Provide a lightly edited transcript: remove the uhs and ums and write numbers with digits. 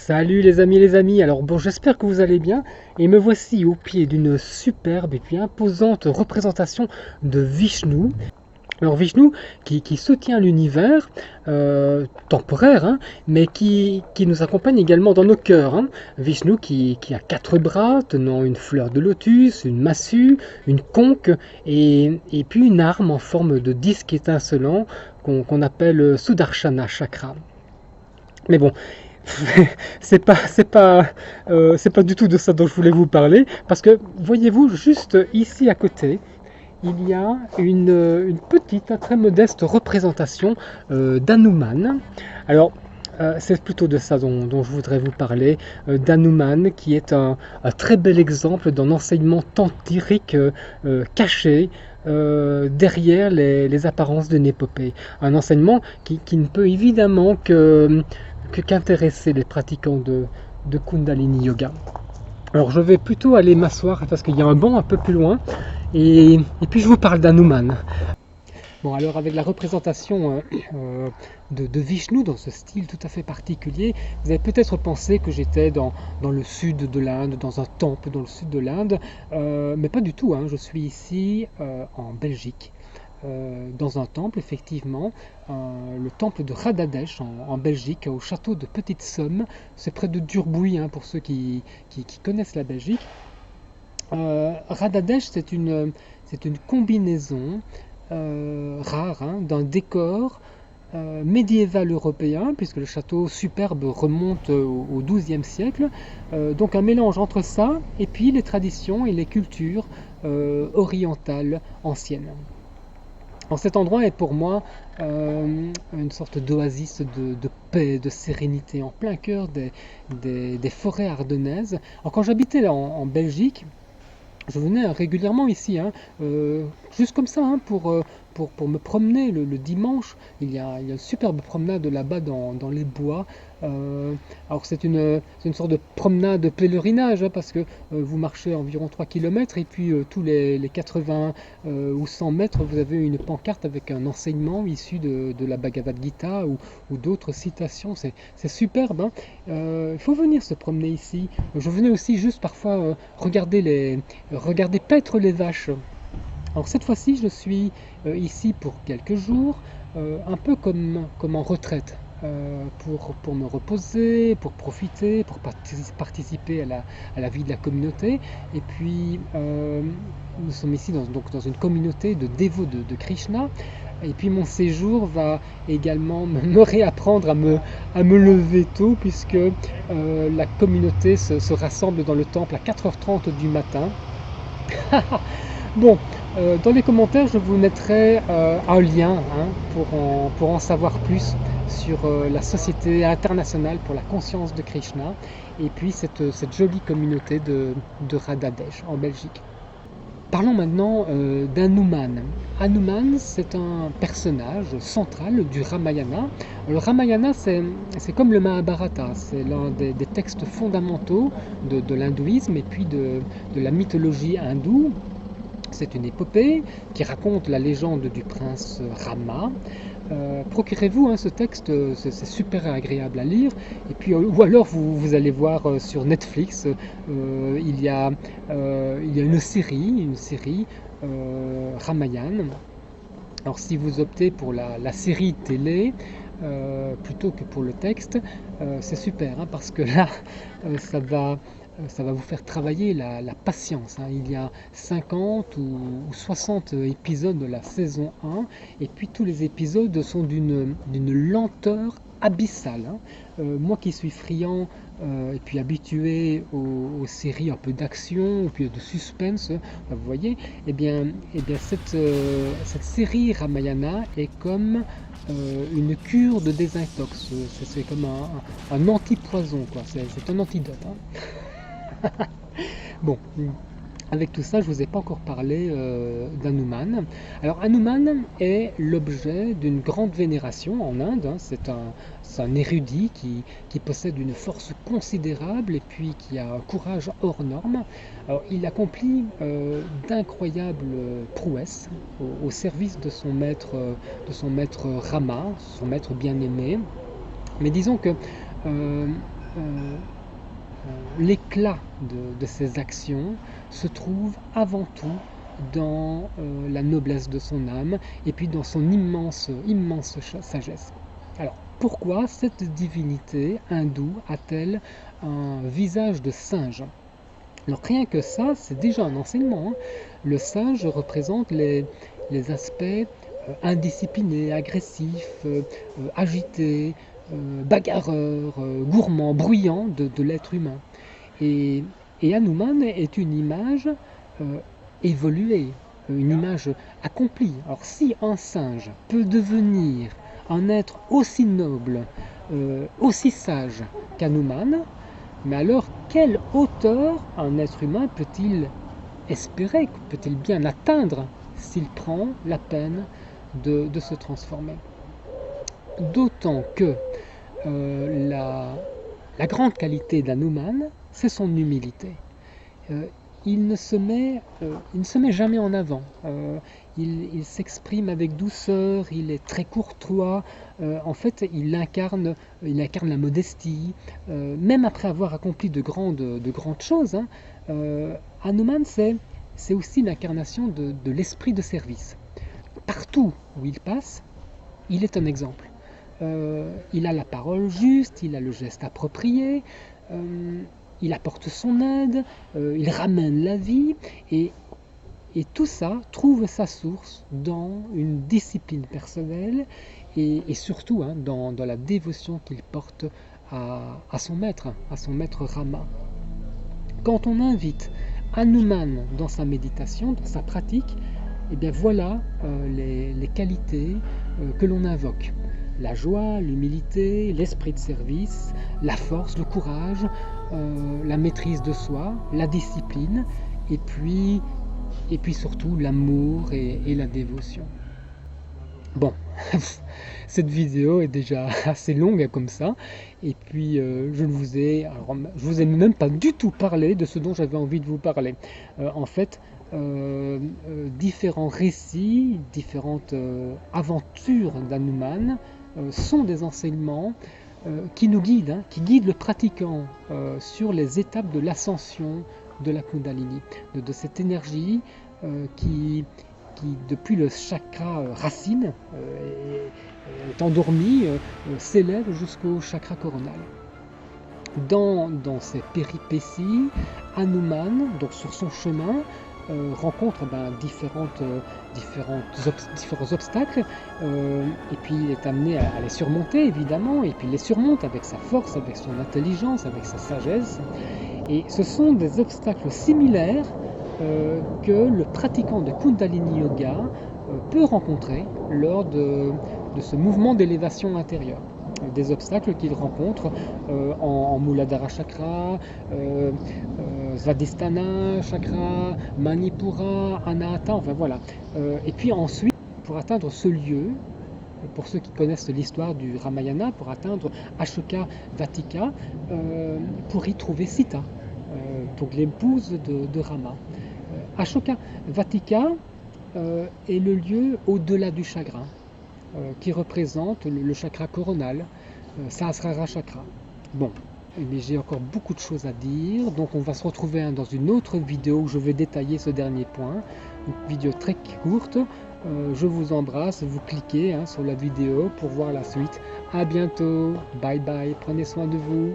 Salut les amis, alors bon j'espère que vous allez bien et me voici au pied d'une superbe et puis imposante représentation de Vishnu. Alors Vishnu qui soutient l'univers temporaire, hein, mais qui nous accompagne également dans nos cœurs. Hein. Vishnu qui a quatre bras tenant une fleur de lotus, une massue, une conque et puis une arme en forme de disque étincelant qu'on appelle Sudarshana Chakra. Mais bon, c'est pas du tout de ça dont je voulais vous parler, parce que voyez-vous, juste ici à côté, il y a une petite, très modeste représentation d'Hanuman. Alors, c'est plutôt de ça dont je voudrais vous parler, d'Hanuman, qui est un très bel exemple d'un enseignement tantrique caché derrière les apparences d'une épopée. Un enseignement qui ne peut évidemment qu'intéresser les pratiquants de Kundalini Yoga. Alors je vais plutôt aller m'asseoir parce qu'il y a un banc un peu plus loin et puis je vous parle d'Hanuman. Bon, alors avec la représentation de Vishnu dans ce style tout à fait particulier, vous avez peut-être pensé que j'étais dans le sud de l'Inde, dans un temple dans le sud de l'Inde, mais pas du tout, hein. Je suis ici en Belgique. Dans un temple, effectivement, le temple de Radhadesh en Belgique, au château de Petite Somme. C'est près de Durbuy, hein, pour ceux qui connaissent la Belgique. Radhadesh, c'est une combinaison rare, hein, d'un décor médiéval européen, puisque le château superbe remonte au XIIe siècle. Donc un mélange entre ça et puis les traditions et les cultures orientales anciennes. Alors cet endroit est pour moi une sorte d'oasis de paix, de sérénité, en plein cœur des forêts ardennaises. Alors quand j'habitais là en Belgique, je venais régulièrement ici, hein, juste comme ça, hein, pour me promener le dimanche. Il y a une superbe promenade là-bas dans les bois. Alors c'est une sorte de promenade de pèlerinage, hein, parce que vous marchez environ 3 km et puis tous les 80 ou 100 mètres, vous avez une pancarte avec un enseignement issu de la Bhagavad Gita ou d'autres citations. C'est superbe. Hein. Il faut venir se promener ici. Je venais aussi juste parfois regarder paître les vaches. Alors cette fois-ci, je suis ici pour quelques jours, un peu comme en retraite, pour me reposer, pour profiter, pour participer à la vie de la communauté. Et puis, nous sommes ici donc dans une communauté de dévots de Krishna. Et puis mon séjour va également me réapprendre à me lever tôt, puisque la communauté se rassemble dans le temple à 4h30 du matin. Bon, dans les commentaires, je vous mettrai un lien, hein, pour en savoir plus sur la Société internationale pour la conscience de Krishna et puis cette jolie communauté de Radhadesh en Belgique. Parlons maintenant d'Hanuman. Hanuman, c'est un personnage central du Ramayana. Le Ramayana, c'est comme le Mahabharata, c'est l'un des textes fondamentaux de l'hindouisme et puis de la mythologie hindoue. C'est une épopée qui raconte la légende du prince Rama. Procurez-vous, hein, ce texte, c'est super agréable à lire. Et puis, ou alors vous allez voir sur Netflix, il y a une série Ramayan. Alors si vous optez pour la série télé plutôt que pour le texte, c'est super, hein, parce que là, ça va vous faire travailler la patience. Hein. Il y a 50 ou 60 épisodes de la saison 1, et puis tous les épisodes sont d'une lenteur abyssale. Hein. Moi qui suis friand et puis habitué aux séries un peu d'action, puis de suspense, vous voyez, cette série Ramayana est comme une cure de désintox. C'est comme un antipoison, quoi. C'est un antidote. Hein. Bon, avec tout ça, je ne vous ai pas encore parlé d'Hanuman. Alors Hanuman est l'objet d'une grande vénération en Inde. Hein. C'est un érudit qui possède une force considérable et puis qui a un courage hors norme. Alors, il accomplit d'incroyables prouesses au service de son maître Rama, son maître bien-aimé. Mais disons que l'éclat de ses actions se trouve avant tout dans la noblesse de son âme et puis dans son immense sagesse. Alors, pourquoi cette divinité hindoue a-t-elle un visage de singe? Alors rien que ça, c'est déjà un enseignement, hein. Le singe représente les aspects indisciplinés, agressifs, agités, bagarreurs, gourmands, bruyants de l'être humain. Et Hanuman est une image euh, évoluée, une image accomplie. Alors si un singe peut devenir un être aussi noble, aussi sage qu'Hanuman, mais alors quelle hauteur un être humain peut-il espérer, peut-il bien atteindre s'il prend la peine de se transformer? D'autant que la grande qualité d'Hanuman, c'est son humilité. Euh, il ne se met jamais en avant. Il s'exprime avec douceur, il est très courtois. En fait, il incarne la modestie. Même après avoir accompli de grandes choses, hein, Hanuman, c'est aussi l'incarnation de l'esprit de service. Partout où il passe, il est un exemple. Il a la parole juste, il a le geste approprié, il apporte son aide, il ramène la vie, et tout ça trouve sa source dans une discipline personnelle et surtout hein, dans la dévotion qu'il porte à son maître Rama. Quand on invite Hanuman dans sa méditation, dans sa pratique, eh bien voilà les qualités que l'on invoque. La joie, l'humilité, l'esprit de service, la force, le courage, la maîtrise de soi, la discipline, et puis surtout l'amour et la dévotion. Bon, cette vidéo est déjà assez longue comme ça, et puis je vous ai même pas du tout parlé de ce dont j'avais envie de vous parler. En fait, différents récits, différentes aventures d'Hanuman sont des enseignements qui nous guident, hein, qui guident le pratiquant sur les étapes de l'ascension de la Kundalini, de cette énergie qui, depuis le chakra racine, est endormi, s'élève jusqu'au chakra coronal. Dans ces péripéties, Hanuman, donc sur son chemin, rencontre différents obstacles, et puis il est amené à les surmonter évidemment, et puis il les surmonte avec sa force, avec son intelligence, avec sa sagesse. Et ce sont des obstacles similaires que le pratiquant de Kundalini Yoga peut rencontrer lors de ce mouvement d'élévation intérieure. Des obstacles qu'il rencontre en Muladhara Chakra, Svadhisthana Chakra, Manipura, Anahata, enfin voilà. Et puis ensuite, pour atteindre ce lieu, pour ceux qui connaissent l'histoire du Ramayana, pour atteindre Ashoka Vatika, pour y trouver Sita, donc l'épouse de Rama. Ashoka Vatika est le lieu au-delà du chagrin, qui représente le chakra coronal, Sahasrara Chakra. Bon, mais j'ai encore beaucoup de choses à dire, donc on va se retrouver dans une autre vidéo où je vais détailler ce dernier point, une vidéo très courte. Je vous embrasse, vous cliquez sur la vidéo pour voir la suite. À bientôt, bye bye, prenez soin de vous.